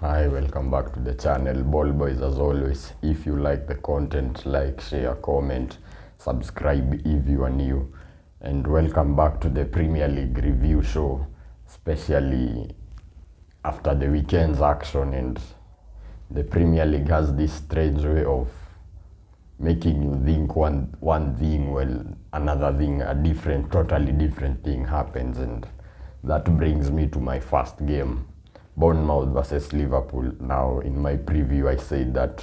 Hi, welcome back to the channel. Ball Boys, as always. If you like the content, like, share, comment, subscribe if you are new. And welcome back to the Premier League review show, especially after the weekend's action. And the Premier League has this strange way of making you think one thing while another thing, totally different thing happens. And that brings me to my first game, Bournemouth versus Liverpool. Now, in my preview, I said that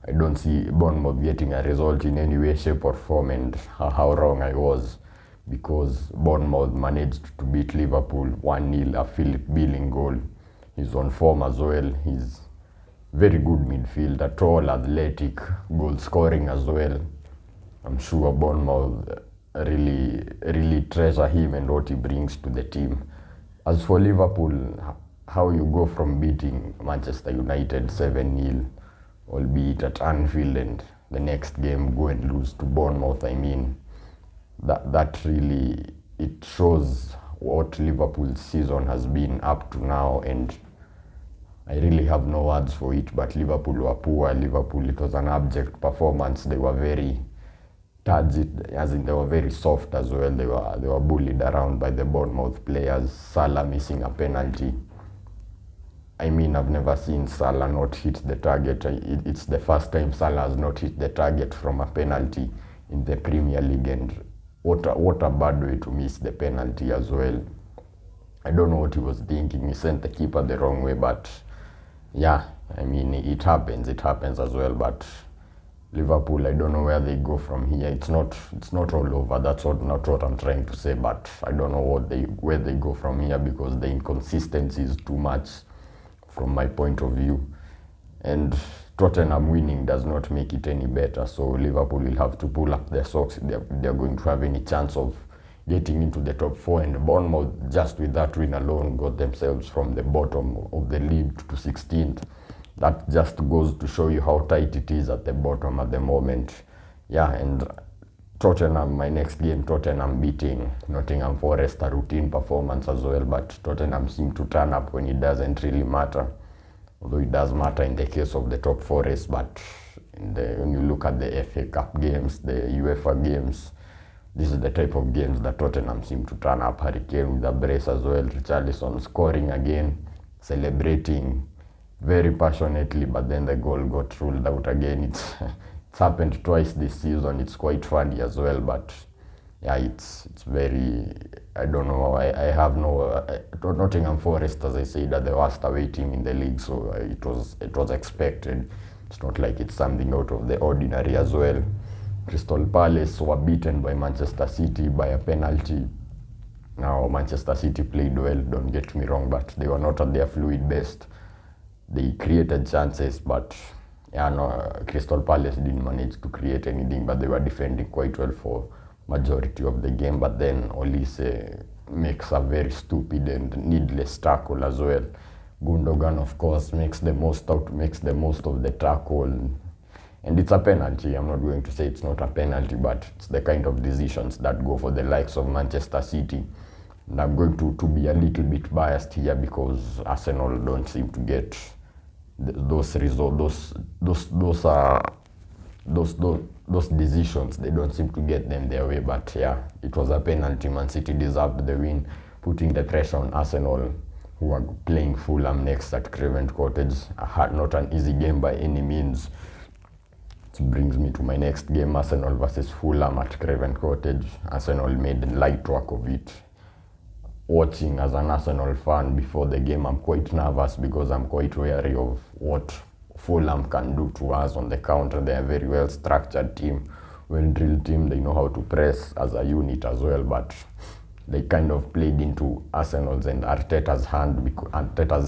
I don't see Bournemouth getting a result in any way, shape or form, and how wrong I was, because Bournemouth managed to beat Liverpool 1-0, a Philip Billing goal. He's on form as well. He's very good midfielder, tall, athletic, goal scoring as well. I'm sure Bournemouth really treasure him and what he brings to the team. As for Liverpool, how you go from beating Manchester United 7-0, albeit at Anfield, and the next game go and lose to Bournemouth, I mean, that really, it shows what Liverpool's season has been up to now, and I really have no words for it. But Liverpool were poor. Liverpool, it was an abject performance. They were very turgid, as in they were very soft as well. They were bullied around by the Bournemouth players. Salah missing a penalty. I mean, I've never seen Salah not hit the target. It's the first time Salah has not hit the target from a penalty in the Premier League, and what a bad way to miss the penalty as well. I don't know what he was thinking. He sent the keeper the wrong way, but yeah, I mean, it happens as well. But Liverpool, I don't know where they go from here. It's not all over. That's not what I'm trying to say, but I don't know where they go from here, because the inconsistency is too much from my point of view. And Tottenham winning does not make it any better. So Liverpool will have to pull up their socks if they're going to have any chance of getting into the top four. And Bournemouth, just with that win alone, got themselves from the bottom of the league to 16th. That just goes to show you how tight it is at the bottom at the moment. Yeah, and Tottenham, my next game, Tottenham beating Nottingham Forest, a routine performance as well. But Tottenham seem to turn up when it doesn't really matter. Although it does matter in the case of the top four race, but when you look at the FA Cup games, the UEFA games, this is the type of games that Tottenham seem to turn up. Harry Kane with a brace as well. Richarlison scoring again, celebrating very passionately, but then the goal got ruled out again. It's happened twice this season. It's quite funny as well, but yeah, it's very, I don't know. I have no Nottingham Forest, as I said, are the worst away team in the league, so it was expected. It's not like it's something out of the ordinary as well. Crystal Palace were beaten by Manchester City by a penalty. Now, Manchester City played well, don't get me wrong, but they were not at their fluid best. They created chances, but yeah, no, Crystal Palace didn't manage to create anything, but they were defending quite well for majority of the game. But then Olise makes a very stupid and needless tackle as well. Gundogan, of course, makes the most of the tackle. And it's a penalty. I'm not going to say it's not a penalty, but it's the kind of decisions that go for the likes of Manchester City. And I'm going to be a little bit biased here, because Arsenal don't seem to get those results, those decisions. They don't seem to get them their way. But yeah, it was a penalty. Man City deserved the win, putting the pressure on Arsenal, who are playing Fulham next at Craven Cottage. Not an easy game by any means. It brings me to my next game, Arsenal versus Fulham at Craven Cottage. Arsenal made light work of it. Watching as an Arsenal fan before the game, I'm quite nervous, because I'm quite wary of what Fulham can do to us on the counter. They're a very well structured team, well drilled team. They know how to press as a unit as well, but they kind of played into Arsenal's and Arteta's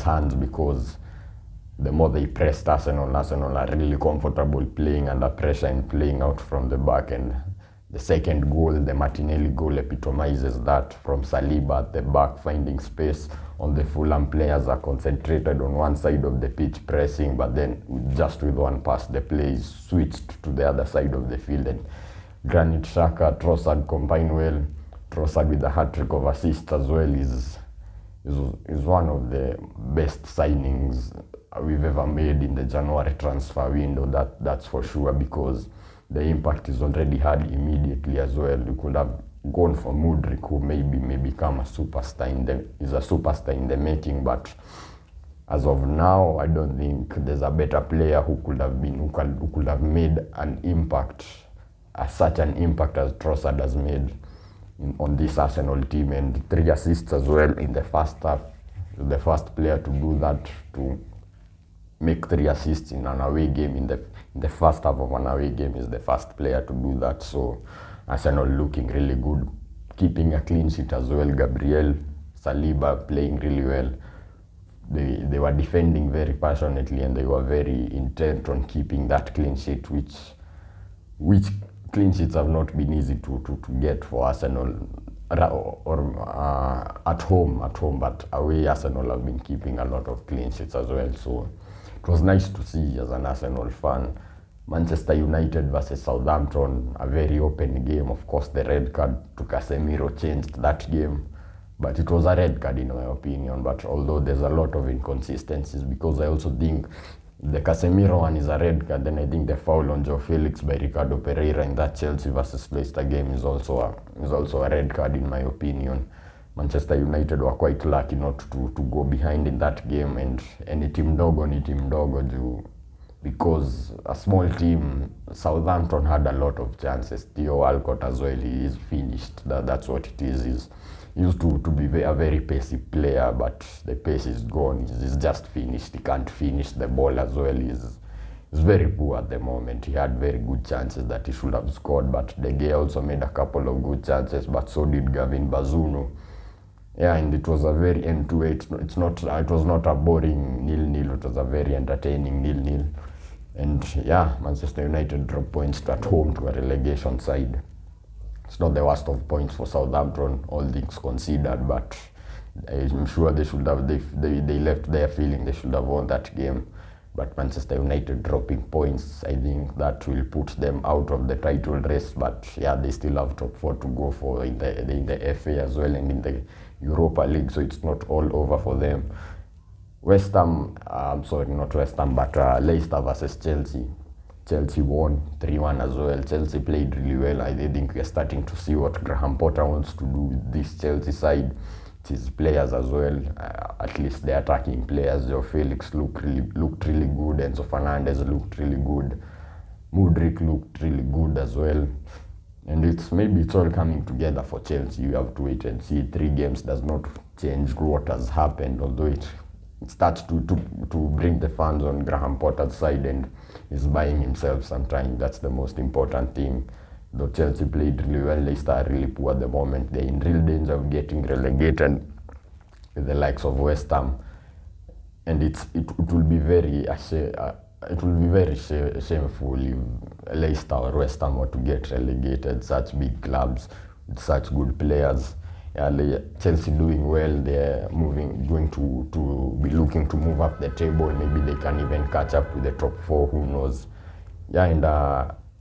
hands, because the more they pressed Arsenal are really comfortable playing under pressure and playing out from the back. And the second goal, the Martinelli goal, epitomizes that, from Saliba at the back, finding space on the Fulham players are concentrated on one side of the pitch pressing, but then just with one pass, the play is switched to the other side of the field. And Granit Xhaka, Trossard combine well. Trossard with a hat-trick of assists as well is one of the best signings we've ever made in the January transfer window. That's for sure, because the impact is already had immediately as well. You could have gone for Mudryk, who maybe may become a superstar in the making, but as of now, I don't think there's a better player who could have made an impact, such an impact as Trossard has made on this Arsenal team, and 3 assists as well in the first half. The first player to do that, to make 3 assists in an away game in the first half of an away game, is the first player to do that. So Arsenal looking really good, keeping a clean sheet as well. Gabriel, Saliba playing really well. They were defending very passionately, and they were very intent on keeping that clean sheet, which clean sheets have not been easy to get for Arsenal, or at home, but away Arsenal have been keeping a lot of clean sheets as well. So it was nice to see as an Arsenal fan. Manchester United versus Southampton, a very open game. Of course, the red card to Casemiro changed that game, but it was a red card in my opinion. But although there's a lot of inconsistencies, because I also think the Casemiro one is a red card, then I think the foul on Joe Felix by Ricardo Pereira in that Chelsea versus Leicester game is also a red card in my opinion. Manchester United were quite lucky not to go behind in that game, and any team dogo because a small team. Southampton had a lot of chances. Theo Walcott as well, he is finished. That's what it is. He used to be a very pacey player, but the pace is gone. He's just finished. He can't finish the ball as well. He's very poor at the moment. He had very good chances that he should have scored, but De Gea also made a couple of good chances, but so did Gavin Bazunu. Yeah, and it was a very end-to-end. It was not a boring 0-0. It was a very entertaining 0-0. And yeah, Manchester United dropped points at home to a relegation side. It's not the worst of points for Southampton, all things considered, but I'm sure they should have. They left there feeling they should have won that game. But Manchester United dropping points, I think that will put them out of the title race. But yeah, they still have top 4 to go for in the FA as well, and in the Europa League, so it's not all over for them. Leicester versus Chelsea. Chelsea won 3-1 as well. Chelsea played really well. I think we are starting to see what Graham Potter wants to do with this Chelsea side. His players as well, at least the attacking players. Joe Felix looked really good. Enzo Fernandez looked really good. Mudryk looked really good as well. And it's all coming together for Chelsea. You have to wait and see. 3 games does not change what has happened, although it starts to bring the fans on Graham Potter's side, and he's buying himself some time. That's the most important thing. Though Chelsea played really well, Leicester are really poor at the moment. They're in real danger of getting relegated with the likes of West Ham, and it will be very shameful if Leicester or West Ham were to get relegated. Such big clubs with such good players. Yeah, Chelsea doing well. They're going to be looking to move up the table. Maybe they can even catch up with the top 4. Who knows? Yeah, and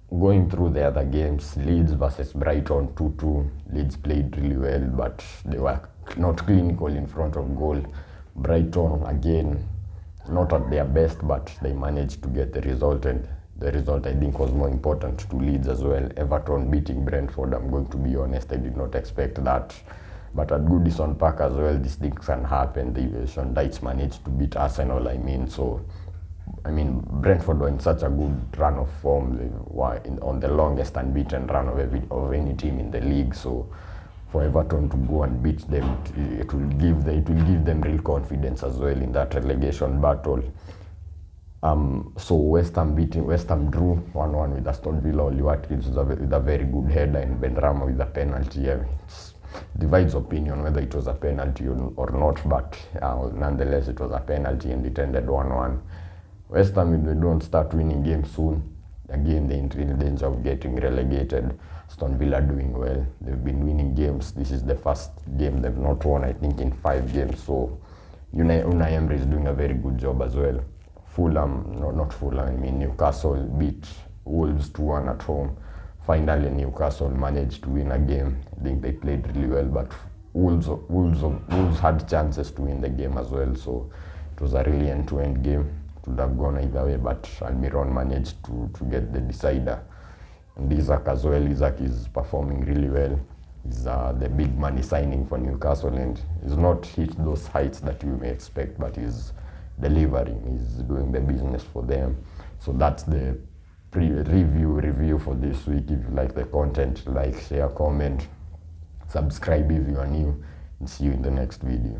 going through the other games, Leeds versus Brighton 2-2. Leeds played really well, but they were not clinical in front of goal. Brighton, again, not at their best, but they managed to get the result, and the result I think was more important to Leeds as well. Everton beating Brentford, I'm going to be honest, I did not expect that. But at Goodison Park as well, these things can happen. The Sean Dyche managed to beat Arsenal, Brentford were in such a good run of form. They were on the longest unbeaten run of any team in the league. So for Everton to go and beat them, it will give them real confidence as well in that relegation battle. So West Ham drew 1-1 with Aston Villa. Oli Watkins with a very good header, and Benrahma with a penalty. It divides opinion whether it was a penalty or not, but nonetheless it was a penalty, and it ended 1-1. West Ham, if they don't start winning games soon, again they're in real danger of getting relegated. Aston Villa doing well. They've been winning games. This is the first game they've not won, I think, in 5 games. So Unai Emery is doing a very good job as well. Newcastle beat Wolves 2-1 at home. Finally, Newcastle managed to win a game. I think they played really well, but Wolves had chances to win the game as well. So It was a really end-to-end game. It would have gone either way, but Almiron managed to get the decider. And Isaac as well. Isaac is performing really well. He's the big money signing for Newcastle, and he's not hit those heights that you may expect, but he's delivering. He's doing the business for them. So that's the review for this week. If you like the content, like, share, comment, subscribe if you are new, and see you in the next video.